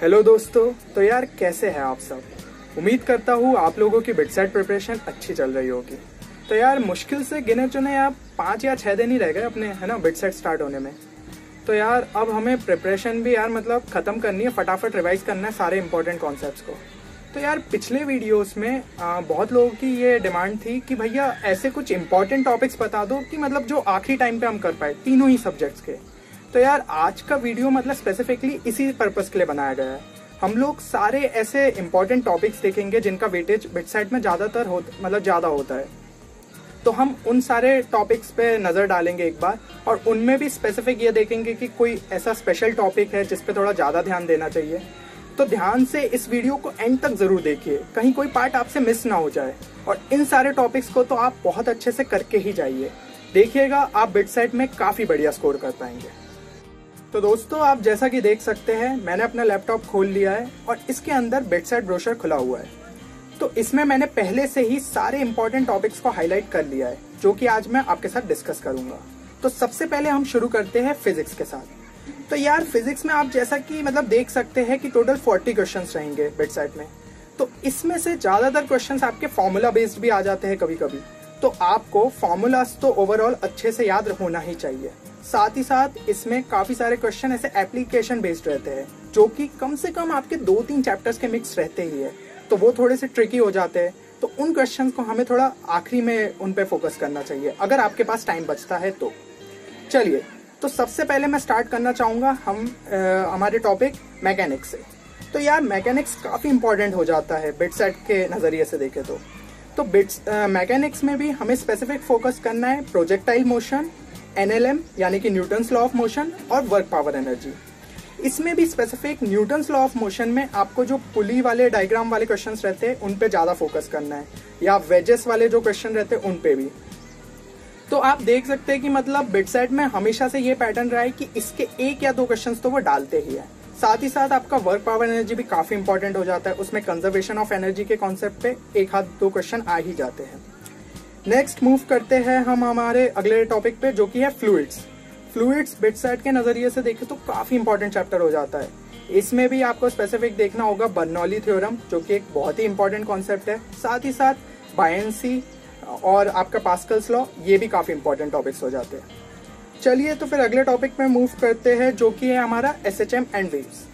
Hello दोस्तों, तो यार कैसे हैं आप सब। उम्मीद करता हूँ आप लोगों की बिटसेट प्रिपरेशन अच्छी चल रही होगी। तो यार मुश्किल से गिने चुने आप 5 या 6 दिन ही रह गए अपने, है ना, बिटसेट स्टार्ट होने में। तो यार अब हमें प्रिपरेशन भी यार मतलब ख़त्म करनी है, फटाफट रिवाइज करना है सारे इंपॉर्टेंट कॉन्सेप्ट्स को। तो यार पिछले वीडियोस में बहुत लोगों की ये डिमांड थी कि भैया ऐसे कुछ इंपॉर्टेंट टॉपिक्स बता दो कि मतलब जो आखिरी टाइम पे हम कर पाए तीनों ही सब्जेक्ट्स के। तो यार आज का वीडियो मतलब स्पेसिफिकली इसी पर्पस के लिए बनाया गया है। हम लोग सारे ऐसे इंपॉर्टेंट टॉपिक्स देखेंगे जिनका वेटेज बिटसेट में ज़्यादातर ज़्यादा होता है। तो हम उन सारे टॉपिक्स पे नज़र डालेंगे एक बार, और उनमें भी स्पेसिफिक ये देखेंगे कि कोई ऐसा स्पेशल टॉपिक है जिस पे थोड़ा ज़्यादा ध्यान देना चाहिए। तो ध्यान से इस वीडियो को एंड तक ज़रूर देखिए, कहीं कोई पार्ट आपसे मिस ना हो जाए। और इन सारे टॉपिक्स को तो आप बहुत अच्छे से करके ही जाइए, देखिएगा आप बिटसेट में काफ़ी बढ़िया स्कोर कर पाएंगे। तो दोस्तों आप जैसा कि देख सकते हैं मैंने अपना लैपटॉप खोल लिया है और इसके अंदर बिटसेट ब्रोशर खुला हुआ है। तो इसमें मैंने पहले से ही सारे इंपॉर्टेंट टॉपिक्स को हाईलाइट कर लिया है जो कि आज मैं आपके साथ डिस्कस करूंगा। तो सबसे पहले हम शुरू करते हैं फिजिक्स के साथ। तो यार फिजिक्स में आप जैसा कि मतलब देख सकते हैं कि टोटल 40 क्वेश्चंस रहेंगे बिटसेट में। तो इसमें से ज़्यादातर क्वेश्चंस आपके फॉर्मूला बेस्ड भी आ जाते हैं कभी कभी। तो आपको फॉर्मूलाज तो ओवरऑल अच्छे से याद होना ही चाहिए। साथ ही साथ इसमें काफ़ी सारे क्वेश्चन ऐसे एप्लीकेशन बेस्ड रहते हैं जो कि कम से कम आपके 2-3 चैप्टर्स के मिक्स रहते ही है। तो वो थोड़े से ट्रिकी हो जाते हैं। तो उन क्वेश्चंस को हमें थोड़ा आखिरी में उन पे फोकस करना चाहिए अगर आपके पास टाइम बचता है तो। चलिए, तो सबसे पहले मैं स्टार्ट करना चाहूँगा हमारे टॉपिक मैकेनिक्स से। तो यार मैकेनिक्स काफ़ी इंपॉर्टेंट हो जाता है बिटसेट के नज़रिए से देखें तो मैकेनिक्स में भी हमें स्पेसिफिक फोकस करना है प्रोजेक्टाइल मोशन, NLM यानी कि न्यूटन्स लॉ ऑफ मोशन, और वर्क पावर एनर्जी। इसमें भी specific Newton's law of motion में आपको जो पुली वाले डायग्राम वाले क्वेश्चंस रहते हैं उन पे ज़्यादा फोकस करना है, या वेजेस वाले जो क्वेश्चन रहते हैं उन पे भी। तो आप देख सकते हैं कि मतलब बिटसेट में हमेशा से ये पैटर्न रहा है कि इसके 1 या 2 क्वेश्चन तो वो डालते ही है। साथ ही साथ आपका वर्क पावर एनर्जी भी काफ़ी इंपॉर्टेंट हो जाता है। उसमें कंजर्वेशन ऑफ एनर्जी के कॉन्सेप्ट पे 1-2 क्वेश्चन आ ही जाते हैं। नेक्स्ट मूव करते हैं हम हमारे अगले टॉपिक पे जो कि है फ्लूइड्स बिटसेट के नज़रिए से देखें तो काफ़ी इंपॉर्टेंट चैप्टर हो जाता है। इसमें भी आपको स्पेसिफिक देखना होगा बर्नौली थ्योरम जो कि एक बहुत ही इंपॉर्टेंट कॉन्सेप्ट है। साथ ही साथ बायनेंसी और आपका पास्कल्स लॉ, ये भी काफ़ी इंपॉर्टेंट टॉपिक्स हो जाते हैं। चलिए तो फिर अगले टॉपिक में मूव करते हैं जो कि है हमारा SHM एंड वेव्स।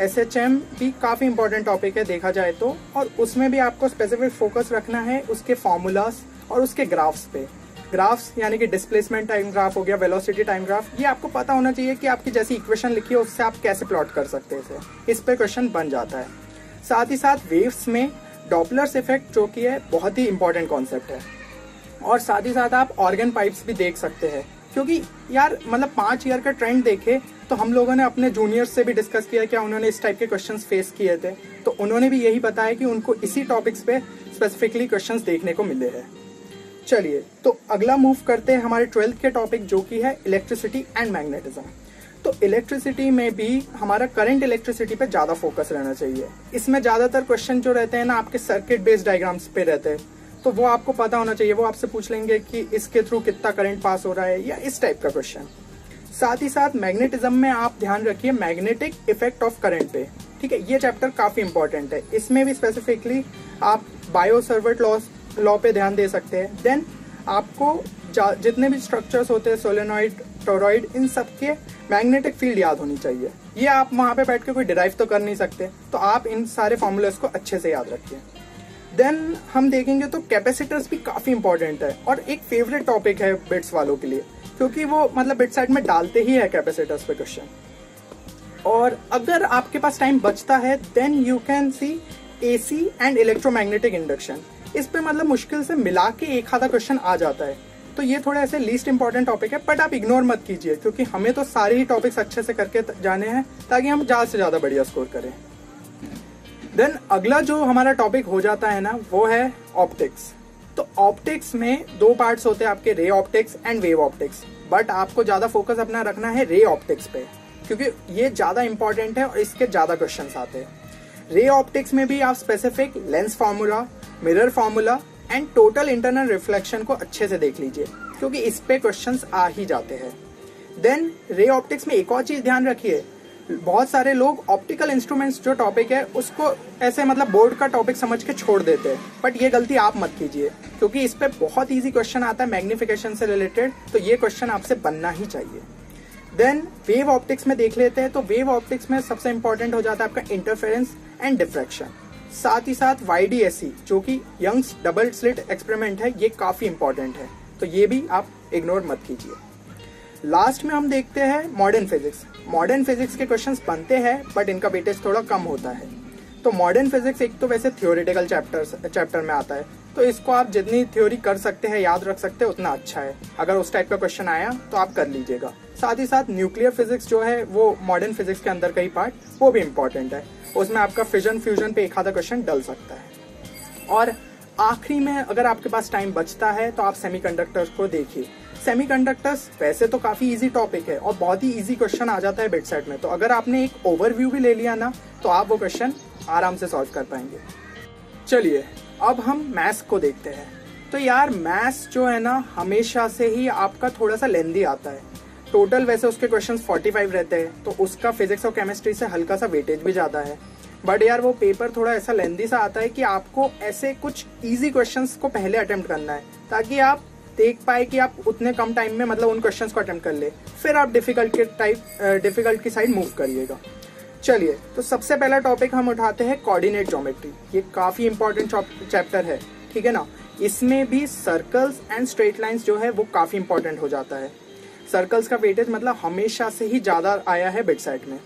SHM भी काफ़ी इंपॉर्टेंट टॉपिक है देखा जाए तो, और उसमें भी आपको स्पेसिफिक फोकस रखना है उसके फॉर्मूलाज और उसके ग्राफ्स पे। ग्राफ्स यानी कि डिस्प्लेसमेंट टाइम ग्राफ हो गया, वेलोसिटी टाइम ग्राफ, ये आपको पता होना चाहिए कि आपकी जैसी इक्वेशन लिखी है उससे आप कैसे प्लॉट कर सकते हैं इस पे क्वेश्चन बन जाता है। साथ ही साथ वेव्स में डॉपलर्स इफेक्ट जो कि है बहुत ही इंपॉर्टेंट कॉन्सेप्ट है। और साथ ही साथ आप ऑर्गन पाइप्स भी देख सकते हैं, क्योंकि यार मतलब 5 ईयर का ट्रेंड देखे तो हम लोगों ने अपने जूनियर्स से भी डिस्कस किया क्या उन्होंने इस टाइप के क्वेश्चंस फेस किए थे। तो उन्होंने भी यही बताया कि उनको इसी टॉपिक्स पे स्पेसिफिकली क्वेश्चंस देखने को मिले हैं। चलिए तो अगला मूव करते हैं हमारे 12th के टॉपिक जो कि है इलेक्ट्रिसिटी एंड मैग्नेटिज्म। तो इलेक्ट्रिसिटी में भी हमारा करंट इलेक्ट्रिसिटी पे ज़्यादा फोकस रहना चाहिए। इसमें ज़्यादातर क्वेश्चन जो रहते हैं ना आपके सर्किट बेस्ड डायग्राम्स पे रहते हैं, तो वो आपको पता होना चाहिए। वो आपसे पूछ लेंगे कि इसके थ्रू कितना करंट पास हो रहा है, या इस टाइप का क्वेश्चन। साथ ही साथ मैग्नेटिज्म में आप ध्यान रखिए मैग्नेटिक इफेक्ट ऑफ करंट पे, ठीक है। ये चैप्टर काफ़ी इंपॉर्टेंट है। इसमें भी स्पेसिफिकली आप बायो-सर्वेट लॉ पे ध्यान दे सकते हैं। देन आपको जितने भी स्ट्रक्चर्स होते हैं सोलेनॉइड, टोरॉइड, इन सब के मैग्नेटिक फील्ड याद होनी चाहिए। ये आप वहाँ पे बैठ के कोई डिराइव तो कर नहीं सकते, तो आप इन सारे फॉर्मूलाज को अच्छे से याद रखिए। देन हम देखेंगे तो कैपेसिटर्स भी काफ़ी इंपॉर्टेंट है और एक फेवरेट टॉपिक है बिट्स वालों के लिए, क्योंकि वो मतलब बिटसेट में डालते ही है कैपेसिटर्स पे क्वेश्चन। और अगर आपके पास टाइम बचता है then you can see AC and electromagnetic induction. इस पे मतलब मुश्किल से मिला के 1-आधा क्वेश्चन आ जाता है। तो ये थोड़ा ऐसे लीस्ट इंपॉर्टेंट टॉपिक है, बट आप इग्नोर मत कीजिए क्योंकि हमें तो सारे ही टॉपिक्स अच्छे से करके जाने हैं ताकि हम ज़्यादा से ज़्यादा बढ़िया स्कोर करें। देन अगला जो हमारा टॉपिक हो जाता है ना वो है ऑप्टिक्स। तो ऑप्टिक्स में 2 पार्ट्स होते हैं आपके, ray optics and wave optics. But आपको ज़्यादा फोकस अपना रखना है रे ऑप्टिक्स पे, क्योंकि ये ज़्यादा इंपॉर्टेंट है और इसके ज़्यादा क्वेश्चन आते हैं। रे ऑप्टिक्स में भी आप specific lens formula, mirror formula and total internal reflection को अच्छे से देख लीजिए, क्योंकि इस पे क्वेश्चंस आ ही जाते हैं। देन रे ऑप्टिक्स में एक और चीज़ ध्यान रखिए, बहुत सारे लोग ऑप्टिकल इंस्ट्रूमेंट्स जो टॉपिक है उसको ऐसे मतलब बोर्ड का टॉपिक समझ के छोड़ देते हैं, बट ये गलती आप मत कीजिए, क्योंकि इस पे बहुत इजी क्वेश्चन आता है मैग्निफिकेशन से रिलेटेड, तो ये क्वेश्चन आपसे बनना ही चाहिए। देन वेव ऑप्टिक्स में देख लेते हैं, तो वेव ऑप्टिक्स में सबसे इंपॉर्टेंट हो जाता है आपका इंटरफेरेंस एंड डिफ्रैक्शन, साथ ही साथ YDSC जो कि यंग्स डबल स्लिट एक्सपेरिमेंट है, ये काफी इंपॉर्टेंट है, तो ये भी आप इग्नोर मत कीजिए। लास्ट में हम देखते हैं मॉडर्न फिजिक्स। मॉडर्न फिजिक्स के क्वेश्चंस बनते हैं बट इनका वेटेज थोड़ा कम होता है। तो मॉडर्न फिजिक्स एक तो वैसे थियोरेटिकल चैप्टर में आता है, तो इसको आप जितनी थ्योरी कर सकते हैं, याद रख सकते हैं, उतना अच्छा है। अगर उस टाइप का क्वेश्चन आया तो आप कर लीजिएगा। साथ ही साथ न्यूक्लियर फिजिक्स जो है वो मॉडर्न फिजिक्स के अंदर का ही पार्ट, वो भी इंपॉर्टेंट है, उसमें आपका फिजन फ्यूजन पे एक आधा क्वेश्चन डल सकता है। और आखिरी में अगर आपके पास टाइम बचता है तो आप सेमीकंडक्टर्स को देखिए। सेमीकंडक्टर्स वैसे तो काफी इजी टॉपिक है और बहुत ही इजी क्वेश्चन आ जाता है बिट सेट में, तो अगर आपने एक ओवरव्यू भी ले लिया ना तो आप वो क्वेश्चन आराम से सॉल्व कर पाएंगे। चलिए अब हम मैथ्स को देखते हैं। तो यार मैथ्स जो है ना हमेशा से ही आपका थोड़ा सा लेंदी आता है। टोटल वैसे उसके क्वेश्चंस 45 रहते हैं, तो उसका फिजिक्स और केमिस्ट्री से हल्का सा वेटेज भी ज्यादा है, बट यार वो पेपर थोड़ा ऐसा लेंदी सा आता है कि आपको ऐसे कुछ इजी क्वेश्चंस को पहले अटेम्प्ट करना है, ताकि आप देख पाए कि आप उतने कम टाइम में मतलब उन क्वेश्चंस को अटेम्प्ट कर ले, फिर आप डिफिकल्ट की साइड मूव करिएगा। चलिए, तो सबसे पहला टॉपिक हम उठाते हैं कोऑर्डिनेट ज्योमेट्री। ये काफी इंपॉर्टेंट चैप्टर है, ठीक है ना। इसमें भी सर्कल्स एंड स्ट्रेट लाइंस जो है वो काफी इंपॉर्टेंट हो जाता है। सर्कल्स का वेटेज मतलब हमेशा से ही ज्यादा आया है बिट सेट में।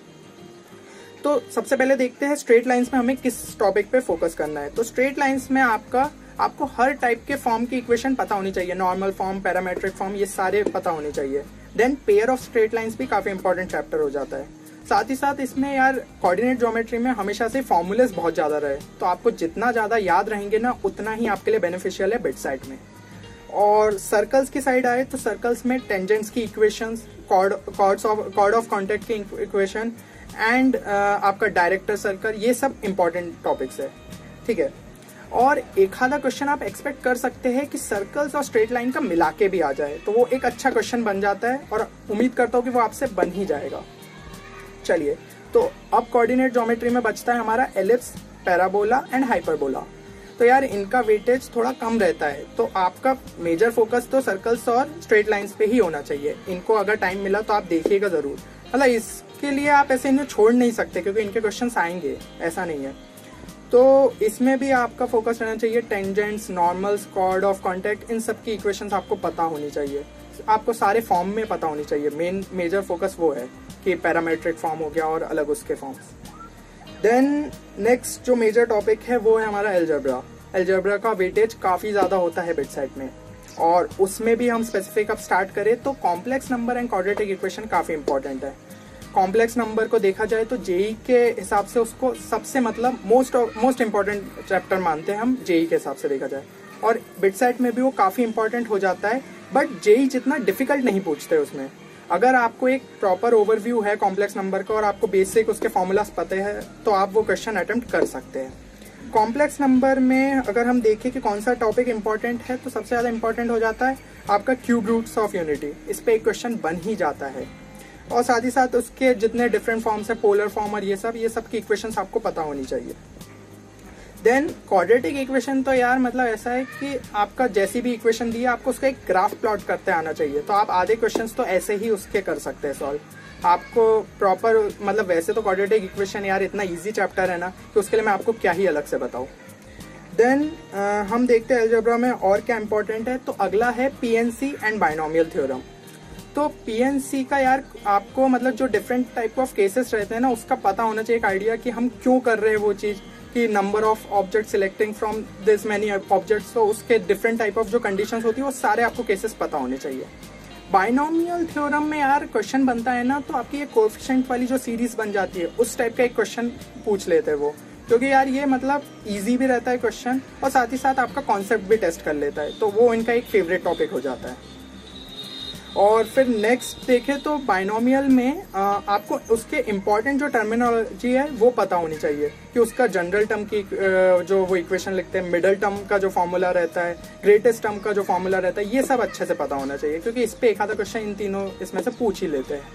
तो सबसे पहले देखते हैं स्ट्रेट लाइंस में हमें किस टॉपिक पे फोकस करना है। तो स्ट्रेट लाइंस में आपको हर टाइप के फॉर्म की इक्वेशन पता होनी चाहिए, नॉर्मल फॉर्म, पैरामेट्रिक फॉर्म, ये सारे पता होने चाहिए। Then pair of straight lines भी काफी इंपॉर्टेंट चैप्टर हो जाता है। साथ ही साथ इसमें यार कोऑर्डिनेट ज्योमेट्री में हमेशा से फॉर्मूलेस बहुत ज्यादा रहे, तो आपको जितना ज्यादा याद रहेंगे ना उतना ही आपके लिए बेनिफिशियल है बिट साइड में। और सर्कल्स की साइड आए तो सर्कल्स में टेंजेंट्स की इक्वेशंस, कॉर्ड ऑफ कॉन्टैक्ट की इक्वेशन एंड आपका डायरेक्टर सर्कल, ये सब इंपॉर्टेंट टॉपिक्स है, ठीक है। और एक आधा क्वेश्चन आप एक्सपेक्ट कर सकते हैं कि सर्कल्स और स्ट्रेट लाइन का मिला के भी आ जाए, तो वो एक अच्छा क्वेश्चन बन जाता है और उम्मीद करता हूँ कि वो आपसे बन ही जाएगा। चलिए, तो अब कोऑर्डिनेट ज्योमेट्री में बचता है हमारा एलिप्स, पैराबोला एंड हाइपरबोला। तो यार इनका वेटेज थोड़ा कम रहता है, तो आपका मेजर फोकस तो सर्कल्स और स्ट्रेट लाइंस पे ही होना चाहिए। इनको अगर टाइम मिला तो आप देखिएगा जरूर, मतलब इसके लिए आप ऐसे इन्हें छोड़ नहीं सकते क्योंकि इनके क्वेश्चंस आएंगे, ऐसा नहीं है। तो इसमें भी आपका फोकस रहना चाहिए tangents, normals, chord of contact, इन सब की इक्वेशंस आपको पता होनी चाहिए, आपको सारे फॉर्म में पता होनी चाहिए। मेजर फोकस वो है कि पैरामेट्रिक फॉर्म हो गया और अलग उसके फॉर्म्स। देन नेक्स्ट जो मेजर टॉपिक है वो है हमारा एल्जेब्रा। एल्जेब्रा का वेटेज काफी ज्यादा होता है बिट सेट में, और उसमें भी हम स्पेसिफिक अब स्टार्ट करें तो complex number and quadratic equation काफी इंपॉर्टेंट है। कॉम्प्लेक्स नंबर को देखा जाए तो जेई के हिसाब से उसको सबसे मतलब मोस्ट इंपॉर्टेंट चैप्टर मानते हैं हम, जेई के हिसाब से देखा जाए, और बिट सेट में भी वो काफी इंपॉर्टेंट हो जाता है, बट जेई जितना डिफिकल्ट नहीं पूछते उसमें। अगर आपको एक प्रॉपर ओवरव्यू है कॉम्प्लेक्स नंबर का और आपको बेसिक उसके फॉर्मूलाज पता है तो आप वो क्वेश्चन अटेम्प्ट कर सकते हैं। कॉम्प्लेक्स नंबर में अगर हम देखें कि कौन सा टॉपिक इंपॉर्टेंट है तो सबसे ज्यादा इंपॉर्टेंट हो जाता है आपका क्यूब रूट्स ऑफ यूनिटी। इस पे एक क्वेश्चन बन ही जाता है, और साथ ही साथ उसके जितने डिफरेंट फॉर्म्स है, पोलर फॉर्म और ये सब की इक्वेशंस आपको पता होनी चाहिए। देन क्वाड्रेटिक इक्वेशन तो यार मतलब ऐसा है कि आपका जैसी भी इक्वेशन दी है आपको उसका एक ग्राफ प्लॉट करते आना चाहिए, तो आप आधे क्वेश्चंस तो ऐसे ही उसके कर सकते हैं सॉल्व। आपको प्रॉपर मतलब वैसे तो क्वाड्रेटिक इक्वेशन यार इतना इजी चैप्टर है ना कि उसके लिए मैं आपको क्या ही अलग से बताऊं। देन हम देखते हैं अलजेब्रा में और क्या इंपॉर्टेंट है। तो अगला है पीएनसी एंड बाइनोमियल थ्योरम। तो पीएनसी का यार आपको मतलब जो डिफरेंट टाइप ऑफ केसेस रहते हैं ना उसका पता होना चाहिए, एक आइडिया कि हम क्यों कर रहे हैं वो चीज, कि number of object selecting from this many objects, तो उसके डिफरेंट टाइप ऑफ जो कंडीशंस होती है वो सारे आपको केसेस पता होने चाहिए। बाइनोमियल थ्योरम में यार क्वेश्चन बनता है ना तो आपकी ये कोएफिशिएंट वाली जो सीरीज बन जाती है उस टाइप का एक क्वेश्चन पूछ लेते हैं वो, क्योंकि यार ये मतलब इजी भी रहता है क्वेश्चन और साथ ही साथ आपका कॉन्सेप्ट भी टेस्ट कर लेता है, तो वो इनका एक फेवरेट टॉपिक हो जाता है। और फिर नेक्स्ट देखें तो बाइनोमियल में आपको उसके इम्पोर्टेंट जो टर्मिनोलॉजी है वो पता होनी चाहिए, कि उसका जनरल टर्म की जो वो इक्वेशन लिखते हैं, मिडल टर्म का जो फॉर्मूला रहता है, ग्रेटेस्ट टर्म का जो फॉर्मूला रहता है, ये सब अच्छे से पता होना चाहिए, क्योंकि इस पे एक आधा क्वेश्चन इन तीनों इसमें से पूछ ही लेते हैं।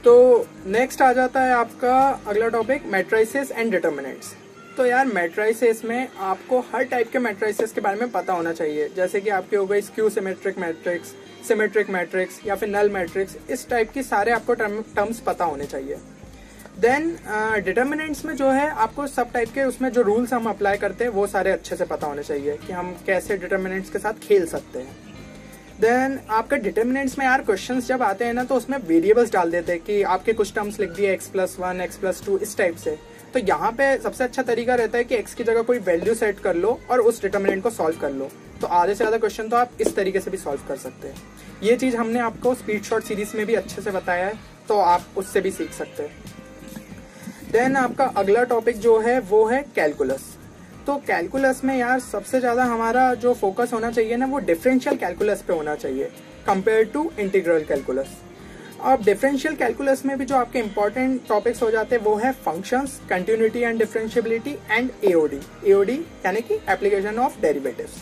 तो नेक्स्ट आ जाता है आपका अगला टॉपिक, मैट्रिसेस एंड डिटर्मिनेंट्स। तो यार मैट्रिसेस में आपको हर टाइप के मैट्रिसेस के बारे में पता होना चाहिए, जैसे कि आपके हो गई skew symmetric matrix, symmetric matrix या फिर नल मैट्रिक्स, इस टाइप की सारे आपको टर्म्स पता होने चाहिए। देन डिटर्मिनेंट्स में जो है आपको सब टाइप के उसमें जो रूल्स हम अप्लाई करते हैं वो सारे अच्छे से पता होने चाहिए कि हम कैसे डिटर्मिनेंट्स के साथ खेल सकते हैं। देन आपके डिटर्मिनेंट्स में यार क्वेश्चंस जब आते हैं ना तो उसमें वेरिएबल्स डाल देते हैं कि आपके कुछ टर्म्स लिख दिए x+1 x+2 इस टाइप से। तो यहाँ पे सबसे अच्छा तरीका रहता है कि x की जगह कोई वैल्यू सेट कर लो और उस डिटर्मिनेंट को सॉल्व कर लो। तो आधे से ज्यादा क्वेश्चन तो आप इस तरीके से भी सॉल्व कर सकते हैं। ये चीज हमने आपको स्पीड शॉर्ट सीरीज में भी अच्छे से बताया है, तो आप उससे भी सीख सकते हैं। देन आपका अगला टॉपिक जो है वो है कैलकुलस। तो कैलकुलस में यार सबसे ज्यादा हमारा जो फोकस होना चाहिए ना वो डिफरेंशियल कैलकुलस पे होना चाहिए कंपेयर टू इंटीग्रल कैलकुलस। अब डिफरेंशियल कैलकुलस में भी जो आपके इंपॉर्टेंट टॉपिक्स हो जाते हैं वो है functions, continuity and differentiability and AOD. AOD यानी कि एप्लीकेशन ऑफ डेरिवेटिव्स।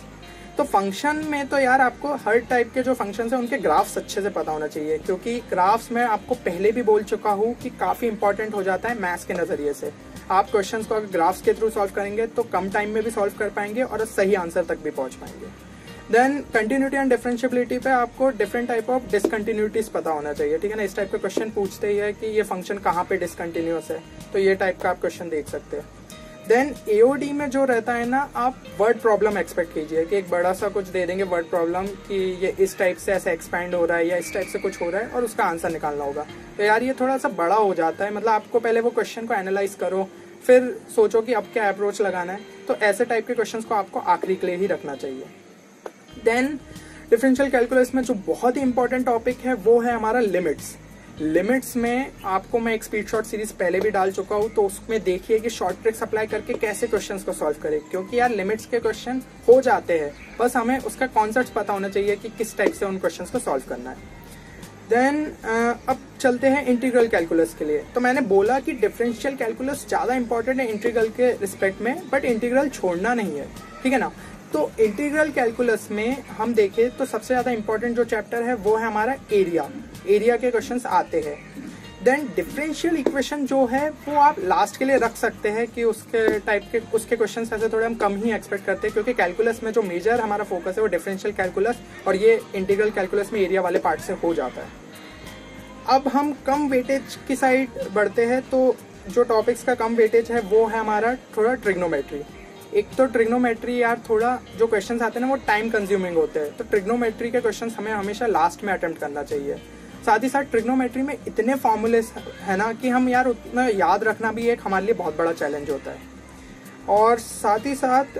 तो फंक्शन में तो यार आपको हर टाइप के जो फंक्शंस हैं उनके ग्राफ्स अच्छे से पता होना चाहिए, क्योंकि ग्राफ्स में आपको पहले भी बोल चुका हूँ कि काफी इंपॉर्टेंट हो जाता है मैथ्स के नजरिए से। आप क्वेश्चंस को अगर ग्राफ्स के थ्रू सॉल्व करेंगे तो कम टाइम में भी सॉल्व कर पाएंगे और सही आंसर तक भी पहुंच पाएंगे। देन कंटिन्यूटी एंड डिफरेंशियबिलिटी पे आपको डिफरेंट टाइप ऑफ डिसकंटिन्यूटीज पता होना चाहिए, ठीक है ना। इस टाइप का क्वेश्चन पूछते ही है कि ये फंक्शन कहाँ पे डिसकंटिन्यूअस है, तो ये टाइप का आप क्वेश्चन देख सकते हैं। देन एओडी में जो रहता है ना, आप वर्ड प्रॉब्लम एक्सपेक्ट कीजिए कि एक बड़ा सा कुछ दे देंगे वर्ड प्रॉब्लम कि ये इस टाइप से ऐसे एक्सपैंड हो रहा है या इस टाइप से कुछ हो रहा है और उसका आंसर निकालना होगा। तो यार ये थोड़ा सा बड़ा हो जाता है, मतलब आपको पहले वो क्वेश्चन को एनालाइज करो फिर सोचो कि अब क्या अप्रोच लगाना है। तो ऐसे टाइप के क्वेश्चंस को आपको आखिरी के लिए ही रखना चाहिए। देन डिफरेंशियल कैलकुलस में जो बहुत ही इंपॉर्टेंट टॉपिक है वो है हमारा लिमिट्स। लिमिट्स में आपको मैं एक स्पीड शॉर्ट सीरीज पहले भी डाल चुका हूँ, तो उसमें देखिए कि शॉर्ट ट्रिक्स अप्लाई करके कैसे क्वेश्चंस को सॉल्व करें, क्योंकि यार लिमिट्स के क्वेश्चन हो जाते हैं, बस हमें उसका कॉन्सेप्ट पता होना चाहिए कि किस टाइप से उन क्वेश्चंस को सॉल्व करना है। देन अब चलते हैं इंटीग्रल कैलकुलस के लिए। तो मैंने बोला कि डिफरेंशियल कैलकुलस ज्यादा इंपॉर्टेंट है इंटीग्रल के रिस्पेक्ट में, बट इंटीग्रल छोड़ना नहीं है, ठीक है ना। तो इंटीग्रल कैलकुलस में हम देखें तो सबसे ज्यादा इंपॉर्टेंट जो चैप्टर है वो है हमारा एरिया। एरिया के क्वेश्चंस आते हैं। देन डिफरेंशियल इक्वेशन जो है वो आप लास्ट के लिए रख सकते हैं कि उसके टाइप के उसके क्वेश्चंस ऐसे थोड़े हम कम ही एक्सपेक्ट करते हैं, क्योंकि कैलकुलस में जो मेजर हमारा फोकस है वो डिफरेंशियल कैलकुलस और ये इंटीग्रल कैलकुलस में एरिया वाले पार्ट से हो जाता है। अब हम कम वेटेज की साइड बढ़ते हैं, तो जो टॉपिक्स का कम वेटेज है वो है हमारा थोड़ा ट्रिग्नोमेट्री। एक तो ट्रिग्नोमेट्री यार थोड़ा जो क्वेश्चंस आते हैं ना वो टाइम कंज्यूमिंग होते हैं, तो ट्रिग्नोमेट्री के क्वेश्चंस हमें हमेशा लास्ट में अटेम्प्ट करना चाहिए। साथ ही साथ ट्रिग्नोमेट्री में इतने फॉर्मूले है ना कि हम यार उतना याद रखना भी एक हमारे लिए बहुत बड़ा चैलेंज होता है। और साथ ही साथ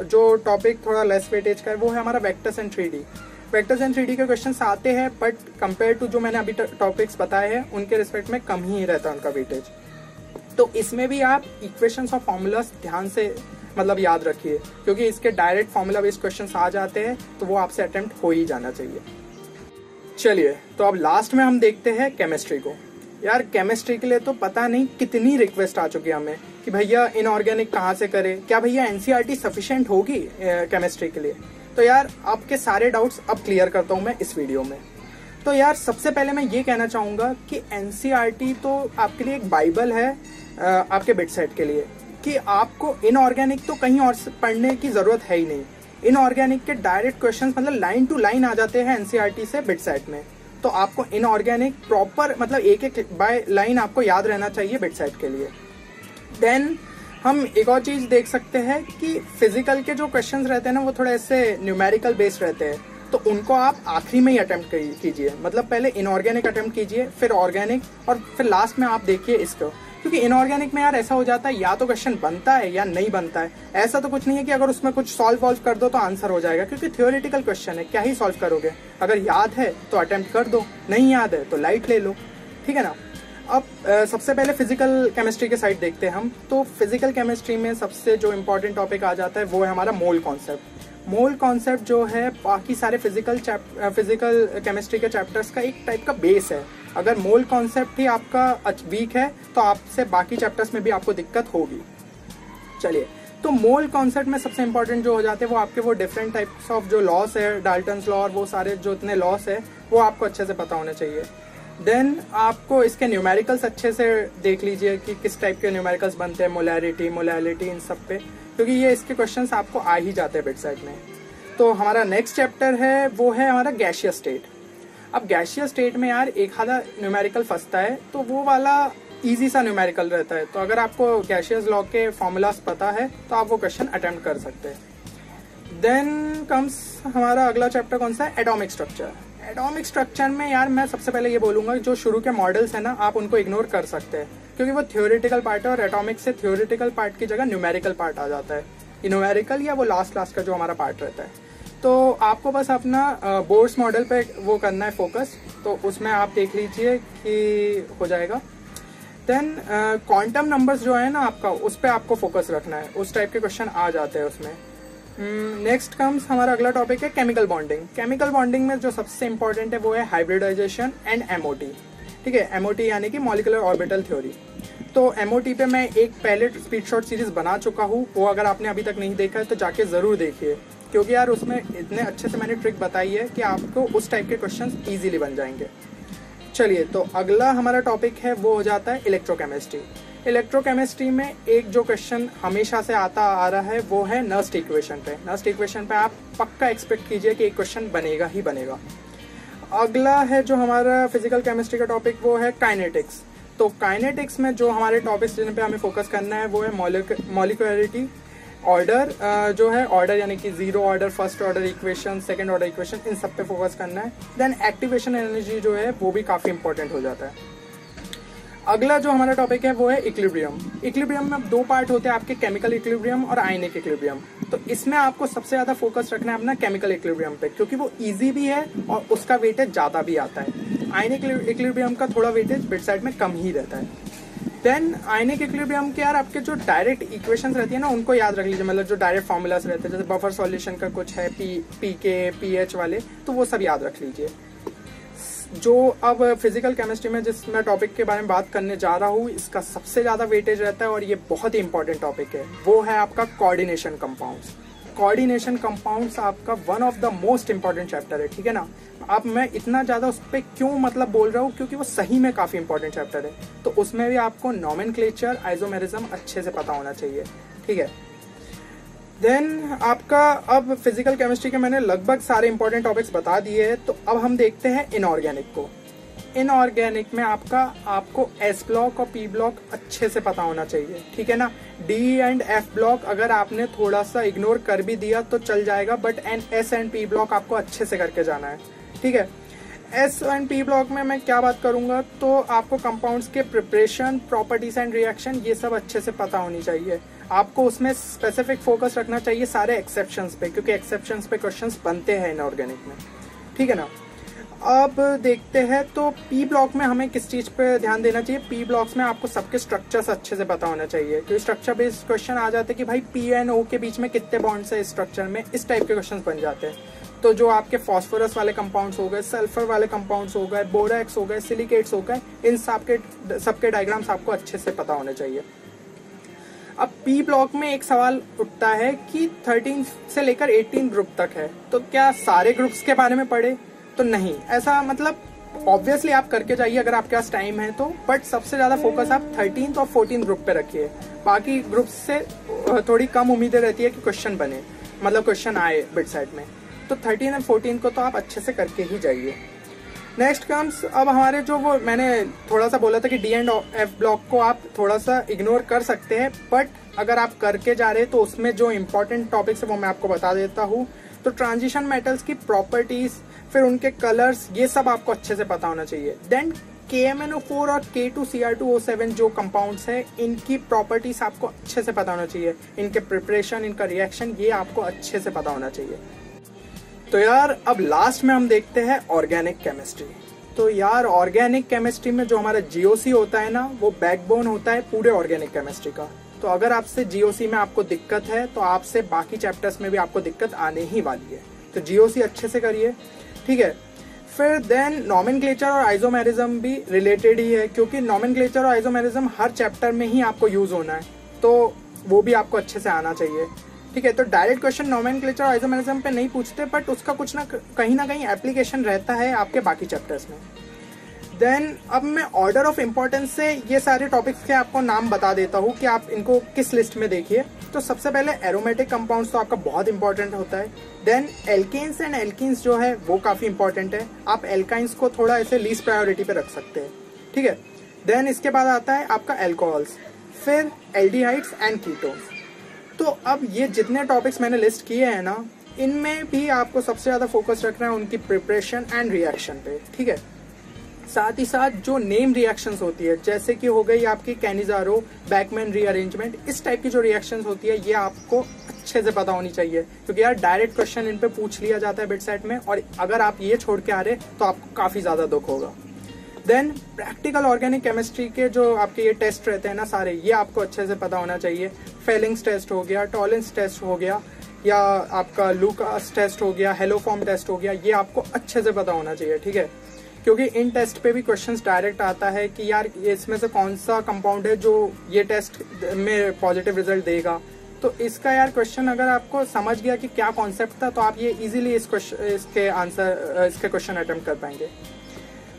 जो टॉपिक थोड़ा लेस वेटेज का है वो है हमारा vectors and 3D। Vectors and 3D के क्वेश्चंस आते हैं, बट कंपेयर टू जो मैंने अभी टॉपिक्स बताए हैं उनके रिस्पेक्ट में कम ही रहता है उनका वेटेज। तो इसमें भी आप इक्वेशंस और फॉर्मूलास ध्यान से मतलब याद रखिए, क्योंकि इसके डायरेक्ट फॉर्मूला बेस्ड क्वेश्चंस आ जाते हैं तो वो आपसे अटेम्प्ट हो ही जाना चाहिए। चलिए तो अब लास्ट में हम देखते हैं केमिस्ट्री को। यार केमिस्ट्री के लिए तो पता नहीं कितनी रिक्वेस्ट आ चुकी है हमें कि भैया इनऑर्गेनिक कहाँ से करें, क्या भैया एनसीईआरटी सफिशिएंट होगी केमिस्ट्री के लिए। तो यार आपके सारे डाउट्स अब क्लियर करता हूँ मैं इस वीडियो में। तो यार सबसे पहले मैं ये कहना चाहूंगा कि एनसीईआरटी तो आपके लिए एक बाइबल है आपके बिट सेट के लिए, कि आपको इनऑर्गेनिक तो कहीं और पढ़ने की जरूरत है ही नहीं। इनऑर्गेनिक के डायरेक्ट क्वेश्चंस मतलब लाइन टू लाइन आ जाते हैं एनसीईआरटी से बिट सेट में। तो आपको इनऑर्गेनिक प्रॉपर मतलब एक एक बाय लाइन आपको याद रहना चाहिए बिट सेट के लिए। देन हम एक और चीज देख सकते हैं कि फिजिकल के जो क्वेश्चंस रहते हैं ना वो थोड़े ऐसे न्यूमेरिकल बेस्ड रहते हैं, तो उनको आप आखिरी में ही अटेम्प्ट कीजिए। मतलब पहले इनऑर्गेनिक अटेम्प्ट कीजिए, फिर ऑर्गेनिक, और फिर लास्ट में आप देखिए इसको। क्योंकि इनऑर्गेनिक में यार ऐसा हो जाता है या तो क्वेश्चन बनता है या नहीं बनता है। ऐसा तो कुछ नहीं है कि अगर उसमें कुछ सॉल्व कर दो तो आंसर हो जाएगा, क्योंकि थियोरेटिकल क्वेश्चन है, क्या ही सॉल्व करोगे। अगर याद है तो अटेम्प्ट कर दो, नहीं याद है तो लाइट ले लो, ठीक है ना। अब सबसे पहले फिजिकल केमिस्ट्री के साइड देखते हैं हम। तो फिजिकल केमिस्ट्री में सबसे जो इम्पोर्टेंट टॉपिक आ जाता है वो है हमारा मोल कॉन्सेप्ट। मोल कॉन्सेप्ट जो है बाकी सारे फिजिकल केमिस्ट्री के चैप्टर्स का एक टाइप का बेस है। अगर मोल कॉन्सेप्ट ही आपका वीक है तो आपसे बाकी चैप्टर्स में भी आपको दिक्कत होगी। चलिए, तो मोल कॉन्सेप्ट में सबसे इंपॉर्टेंट जो हो जाते हैं वो आपके वो डिफरेंट टाइप्स ऑफ जो लॉस है, डाल्टन्स लॉ और वो सारे जो इतने लॉस है वो आपको अच्छे से पता होने चाहिए। देन आपको इसके न्यूमेरिकल्स अच्छे से देख लीजिए कि किस टाइप के न्यूमेरिकल्स बनते हैं, मोलैरिटी इन सब पे, क्योंकि ये इसके क्वेश्चंस आपको आ ही जाते हैं बिटसेट में। तो हमारा नेक्स्ट चैप्टर है वो है हमारा गैसियस स्टेट। अब गैसियस स्टेट में यार एक आधा न्यूमेरिकल फंसता है, तो वो वाला इजी सा न्यूमेरिकल रहता है। तो अगर आपको गैसियस लॉ के फॉर्मूलाज पता है तो आप वो क्वेश्चन अटेम्प्ट कर सकते हैं। देन कम्स हमारा अगला चैप्टर कौन सा है, एटॉमिक स्ट्रक्चर। एटॉमिक स्ट्रक्चर में यार मैं सबसे पहले ये बोलूंगा जो शुरू के मॉडल्स है ना, आप उनको इग्नोर कर सकते हैं, क्योंकि वो थ्योरेटिकल पार्ट है और एटॉमिक से थ्योरेटिकल पार्ट की जगह न्यूमेरिकल पार्ट आ जाता है। न्यूमेरिकल या वो लास्ट का जो हमारा पार्ट रहता है। तो आपको बस अपना बोर्ड्स मॉडल पे वो करना है फोकस, तो उसमें आप देख लीजिए कि हो जाएगा। देन क्वांटम नंबर्स जो है ना आपका, उस पर आपको फोकस रखना है, उस टाइप के क्वेश्चन आ जाते हैं उसमें। नेक्स्ट कम्स हमारा अगला टॉपिक है केमिकल बॉन्डिंग। केमिकल बॉन्डिंग में जो सबसे इंपॉर्टेंट है वो है हाइब्रिडाइजेशन एंड एमओटी। ठीक है, एमओटी यानी कि मॉलिक्यूलर ऑर्बिटल थ्योरी। तो एमओटी पे मैं एक पहले स्पीड शॉट सीरीज बना चुका हूँ, वो अगर आपने अभी तक नहीं देखा है तो जाके जरूर देखिए, क्योंकि यार उसमें इतने अच्छे से मैंने ट्रिक बताई है कि आपको उस टाइप के क्वेश्चंस इजीली बन जाएंगे। चलिए, तो अगला हमारा टॉपिक है वो हो जाता है इलेक्ट्रोकेमिस्ट्री। इलेक्ट्रोकेमिस्ट्री में एक जो क्वेश्चन हमेशा से आता आ रहा है वो है नस्ट इक्वेशन पे। नस्ट इक्वेशन पे आप पक्का एक्सपेक्ट कीजिए कि एक क्वेश्चन बनेगा ही बनेगा। अगला है जो हमारा फिजिकल केमिस्ट्री का टॉपिक वो है काइनेटिक्स। तो काइनेटिक्स में जो हमारे टॉपिक्स जिन पे हमें फोकस करना है वो है मॉलिक्यूलरिटी, ऑर्डर जो है ऑर्डर यानी कि zero order, first order equation, second order equation, इन सब पे फोकस करना है। देन एक्टिवेशन एनर्जी जो है वो भी काफी इंपॉर्टेंट हो जाता है। अगला जो हमारा टॉपिक है वो है इक्विलिब्रियम। इक्विलिब्रियम में दो पार्ट होते हैं आपके, केमिकल इक्विलिब्रियम और आयनिक इक्विलिब्रियम। तो इसमें आपको सबसे ज्यादा फोकस रखना है अपना केमिकल इक्विलिब्रियम पे, क्योंकि वो इजी भी है और उसका वेटेज ज्यादा भी आता है। आयनिक इक्विलिब्रियम का थोड़ा वेटेज बिटसाइड में कम ही रहता है। देन आयनिक इक्विलिब्रियम के यार आपके जो डायरेक्ट इक्वेशंस रहती है ना, उनको याद रख लीजिए, मतलब जो डायरेक्ट फॉर्मूलास रहते हैं, जैसे बफर सॉल्यूशन का कुछ है, पी के पीएच वाले, तो वो सब याद रख लीजिए। जो अब फिजिकल केमिस्ट्री में जिस मैं टॉपिक के बारे में बात करने जा रहा हूँ, इसका सबसे ज्यादा वेटेज रहता है और ये बहुत ही इंपॉर्टेंट टॉपिक है, वो है आपका कोऑर्डिनेशन कंपाउंड्स। कोऑर्डिनेशन कंपाउंड्स आपका one of the most important chapter है, ठीक है ना। अब मैं इतना ज्यादा उस पर क्यों मतलब बोल रहा हूँ, क्योंकि वो सही में काफी इंपॉर्टेंट चैप्टर है। तो उसमें भी आपको नॉमेनक्लेचर, आइसोमेरिज्म अच्छे से पता होना चाहिए, ठीक है। देन आपका अब फिजिकल केमिस्ट्री के मैंने लगभग सारे इंपॉर्टेंट टॉपिक्स बता दिए हैं, तो अब हम देखते हैं इनऑर्गेनिक को। इनऑर्गेनिक में आपको एस ब्लॉक और पी ब्लॉक अच्छे से पता होना चाहिए, ठीक है ना। डी एंड एफ ब्लॉक अगर आपने थोड़ा सा इग्नोर कर भी दिया तो चल जाएगा, but S and P block आपको अच्छे से करके जाना है, ठीक है। एस एंड पी ब्लॉक में मैं क्या बात करूंगा, तो आपको कंपाउंड्स के प्रिपरेशन, प्रॉपर्टीज एंड रिएक्शन, ये सब अच्छे से पता होनी चाहिए। आपको उसमें स्पेसिफिक फोकस रखना चाहिए सारे एक्सेप्शंस पे, क्योंकि एक्सेप्शंस पे क्वेश्चंस बनते हैं इनऑर्गेनिक में, ठीक है ना। अब देखते हैं तो पी ब्लॉक में हमें किस चीज पे ध्यान देना चाहिए। पी ब्लॉक्स में आपको सबके स्ट्रक्चर्स अच्छे से पता होना चाहिए, क्योंकि स्ट्रक्चर बेस्ड क्वेश्चन आ जाते हैं कि भाई पी एंड ओ के बीच में कितने बॉन्ड्स है इस स्ट्रक्चर में, इस टाइप के क्वेश्चन बन जाते हैं। तो जो आपके फॉस्फोरस वाले कंपाउंड्स हो गए, सल्फर वाले कंपाउंड्स हो गए, बोरेक्स हो गए, सिलिकेट्स हो गए, इन सबके डायग्राम्स आपको अच्छे से पता होने चाहिए। अब पी ब्लॉक में एक सवाल उठता है कि 13 से लेकर 18 ग्रुप तक है, तो क्या सारे ग्रुप्स के बारे में पढ़े? तो नहीं, ऐसा मतलब ऑब्वियसली आप करके जाइए अगर आपके पास टाइम है तो, बट सबसे ज्यादा फोकस आप 13th और 14th ग्रुप पे रखिए। बाकी ग्रुप्स से थोड़ी कम उम्मीदें रहती है कि क्वेश्चन बने, मतलब क्वेश्चन आए बिट साइड में। तो 13 और 14 को तो आप अच्छे से करके ही जाइए। नेक्स्ट कम्स अब हमारे जो वो मैंने थोड़ा सा बोला था कि डी एंड एफ ब्लॉक को आप थोड़ा सा इग्नोर कर सकते हैं, बट अगर आप करके जा रहे हैं तो उसमें जो इंपॉर्टेंट टॉपिक्स है वो मैं आपको बता देता हूँ। तो ट्रांजिशन मेटल्स की प्रॉपर्टीज, फिर उनके कलर्स, ये सब आपको अच्छे से पता होना चाहिए। देन KMnO4 और K2Cr2O7 जो कंपाउंड्स है, इनकी प्रॉपर्टीज आपको अच्छे से पता होना चाहिए, इनके प्रिपरेशन, इनका रिएक्शन, ये आपको अच्छे से पता होना चाहिए। तो यार अब लास्ट में हम देखते हैं ऑर्गेनिक केमिस्ट्री। तो यार ऑर्गेनिक केमिस्ट्री में जो हमारा GOC होता है ना, वो बैकबोन होता है पूरे ऑर्गेनिक केमिस्ट्री का। तो अगर आपसे GOC में आपको दिक्कत है तो आपसे बाकी चैप्टर्स में भी आपको दिक्कत आने ही वाली है। तो GOC अच्छे से करिए, ठीक है। फिर देन नॉमेनक्लेचर और आइसोमेरिज्म भी रिलेटेड ही है, क्योंकि नॉमेनक्लेचर और आइसोमेरिज्म हर चैप्टर में ही आपको यूज होना है, तो वो भी आपको अच्छे से आना चाहिए, ठीक है। तो डायरेक्ट क्वेश्चन नॉमेनक्लेचर और आइसोमेरिज्म पे नहीं पूछते, बट उसका कुछ ना कहीं एप्लीकेशन रहता है आपके बाकी चैप्टर्स में। देन अब मैं ऑर्डर ऑफ इम्पोर्टेंस से ये सारे टॉपिक्स के आपको नाम बता देता हूँ कि आप इनको किस लिस्ट में देखिए। तो सबसे पहले एरोमेटिक कंपाउंड्स तो आपका बहुत इंपॉर्टेंट होता है। देन एल्केन्स एंड एल्कीन्स जो है वो काफ़ी इंपॉर्टेंट है। आप एल्काइंस को थोड़ा ऐसे लीस्ट प्रायोरिटी पे रख सकते हैं, ठीक है। देन इसके बाद आता है आपका एल्कोहल्स, फिर एल्डिहाइड्स एंड कीटोन्स। तो अब ये जितने टॉपिक्स मैंने लिस्ट किए हैं ना, इनमें भी आपको सबसे ज़्यादा फोकस रखना है उनकी प्रिपरेशन एंड रिएक्शन पे, ठीक है। साथ ही साथ जो नेम रिएक्शंस होती है, जैसे कि हो गई आपकी कैनिजारो, बैकमैन रीअरेंजमेंट, इस टाइप की जो रिएक्शंस होती है ये आपको अच्छे से पता होनी चाहिए, क्योंकि यार डायरेक्ट क्वेश्चन इन पे पूछ लिया जाता है बिट सेट में, और अगर आप ये छोड़ के आ रहे तो आपको काफ़ी ज़्यादा दुख होगा। देन प्रैक्टिकल ऑर्गेनिक केमिस्ट्री के जो आपके ये टेस्ट रहते हैं ना सारे, ये आपको अच्छे से पता होना चाहिए। फेलिंग्स टेस्ट हो गया, टॉलेंस टेस्ट हो गया, या आपका लूकास टेस्ट हो गया, हेलोफॉर्म टेस्ट हो गया, ये आपको अच्छे से पता होना चाहिए, ठीक है। क्योंकि इन टेस्ट पे भी क्वेश्चंस डायरेक्ट आता है कि यार इसमें से कौन सा कंपाउंड है जो ये टेस्ट में पॉजिटिव रिजल्ट देगा। तो इसका यार क्वेश्चन अगर आपको समझ गया कि क्या कॉन्सेप्ट था, तो आप ये इजीली इसके क्वेश्चन अटेम्प्ट कर पाएंगे।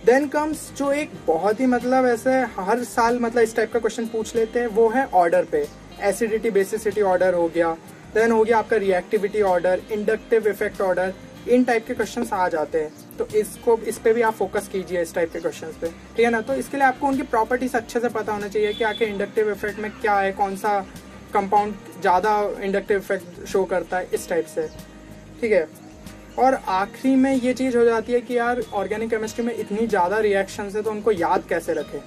देन कम्स जो एक बहुत ही मतलब ऐसे हर साल मतलब इस टाइप का क्वेश्चन पूछ लेते हैं, वो है ऑर्डर पे। एसिडिटी बेसिसिटी ऑर्डर हो गया, देन हो गया आपका reactivity order, inductive effect order, इन टाइप के क्वेश्चंस आ जाते हैं। तो इस पे भी आप फोकस कीजिए, इस टाइप के क्वेश्चंस पे, ठीक है ना। तो इसके लिए आपको उनकी प्रॉपर्टीज अच्छे से पता होना चाहिए कि आखिर इंडक्टिव इफेक्ट में क्या है, कौन सा कंपाउंड ज़्यादा इंडक्टिव इफेक्ट शो करता है, इस टाइप से, ठीक है। और आखिरी में ये चीज़ हो जाती है कि यार ऑर्गेनिक केमिस्ट्री में इतनी ज़्यादा रिएक्शंस है, तो उनको याद कैसे रखें।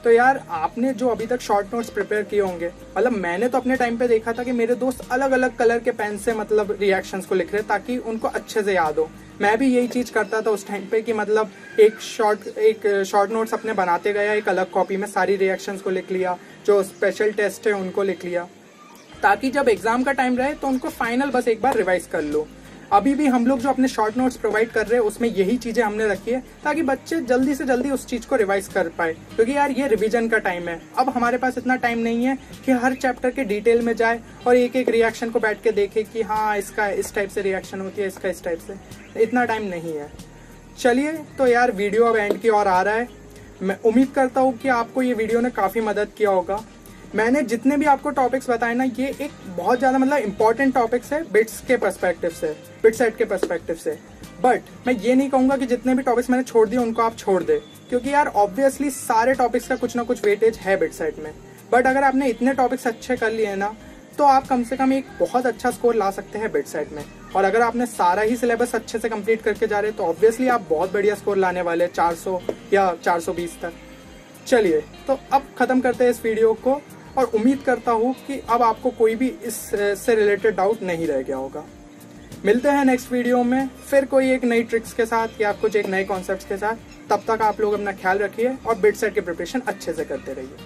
तो यार आपने जो अभी तक शॉर्ट नोट्स प्रिपेयर किए होंगे, मतलब मैंने तो अपने टाइम पे देखा था कि मेरे दोस्त अलग अलग कलर के पेन से मतलब रिएक्शंस को लिख रहे ताकि उनको अच्छे से याद हो। मैं भी यही चीज़ करता था उस टाइम पे कि मतलब एक शॉर्ट नोट्स अपने बनाते गया, एक अलग कॉपी में सारी रिएक्शंस को लिख लिया, जो स्पेशल टेस्ट है उनको लिख लिया, ताकि जब एग्जाम का टाइम रहे तो उनको फाइनल बस एक बार रिवाइज कर लो। अभी भी हम लोग जो अपने शॉर्ट नोट्स प्रोवाइड कर रहे हैं उसमें यही चीज़ें हमने रखी है ताकि बच्चे जल्दी से जल्दी उस चीज़ को रिवाइज कर पाए, क्योंकि यार ये रिवीजन का टाइम है। अब हमारे पास इतना टाइम नहीं है कि हर चैप्टर के डिटेल में जाए और एक एक रिएक्शन को बैठ के देखे कि हाँ इसका इस टाइप से रिएक्शन होती है, इसका इस टाइप से, इतना टाइम नहीं है। चलिए तो यार वीडियो अब एंड की ओर आ रहा है। मैं उम्मीद करता हूँ कि आपको ये वीडियो ने काफ़ी मदद किया होगा। मैंने जितने भी आपको टॉपिक्स बताए ना, ये एक बहुत ज़्यादा मतलब इंपॉर्टेंट टॉपिक्स है बिट्स के पर्सपेक्टिव से, बिट सेट के पर्सपेक्टिव से। बट मैं ये नहीं कहूँगा कि जितने भी टॉपिक्स मैंने छोड़ दिए उनको आप छोड़ दे, क्योंकि यार ऑब्वियसली सारे टॉपिक्स का कुछ ना कुछ वेटेज है बिट सेट में। बट अगर आपने इतने टॉपिक्स अच्छे कर लिए ना, तो आप कम से कम एक बहुत अच्छा स्कोर ला सकते हैं बिट सेट में। और अगर आपने सारा ही सिलेबस अच्छे से कंप्लीट करके जा रहे हैं तो ऑब्वियसली आप बहुत बढ़िया स्कोर लाने वाले हैं, 400 या 420 तक। चलिए तो अब खत्म करते हैं इस वीडियो को, और उम्मीद करता हूँ कि अब आपको कोई भी इससे रिलेटेड डाउट नहीं रह गया होगा। मिलते हैं नेक्स्ट वीडियो में फिर कोई एक नई ट्रिक्स के साथ या कुछ एक नए कॉन्सेप्ट्स के साथ। तब तक आप लोग अपना ख्याल रखिए और बिट सेट की प्रिपरेशन अच्छे से करते रहिए।